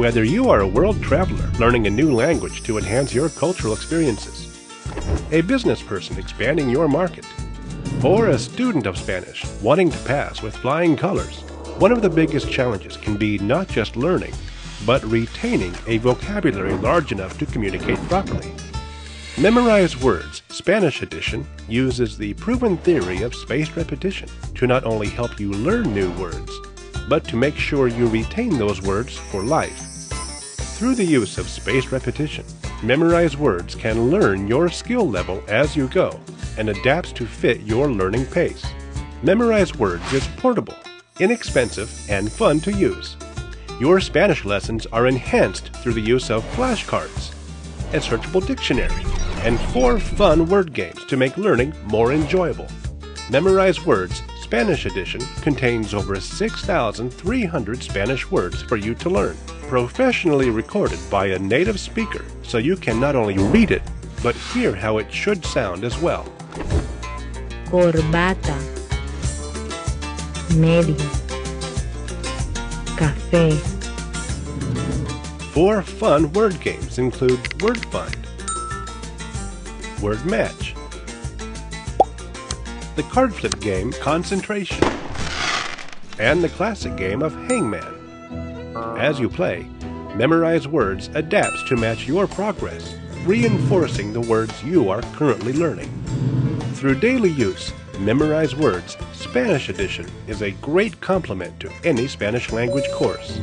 Whether you are a world traveler learning a new language to enhance your cultural experiences, a business person expanding your market, or a student of Spanish wanting to pass with flying colors, one of the biggest challenges can be not just learning, but retaining a vocabulary large enough to communicate properly. Memorize Words Spanish Edition uses the proven theory of spaced repetition to not only help you learn new words, but to make sure you retain those words for life. Through the use of spaced repetition, Memorize Words can learn your skill level as you go and adapts to fit your learning pace. Memorize Words is portable, inexpensive, and fun to use. Your Spanish lessons are enhanced through the use of flashcards, a searchable dictionary, and 4 fun word games to make learning more enjoyable. Memorize Words Spanish Edition contains over 6,300 Spanish words for you to learn, professionally recorded by a native speaker so you can not only read it, but hear how it should sound as well. Corbata, medio, café. 4 fun word games include Word Find, Word Match, the card flip game Concentration, and the classic game of Hangman. As you play, Memorize Words adapts to match your progress, reinforcing the words you are currently learning. Through daily use, Memorize Words Spanish Edition is a great complement to any Spanish language course.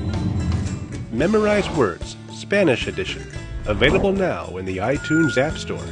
Memorize Words Spanish Edition, available now in the iTunes App Store.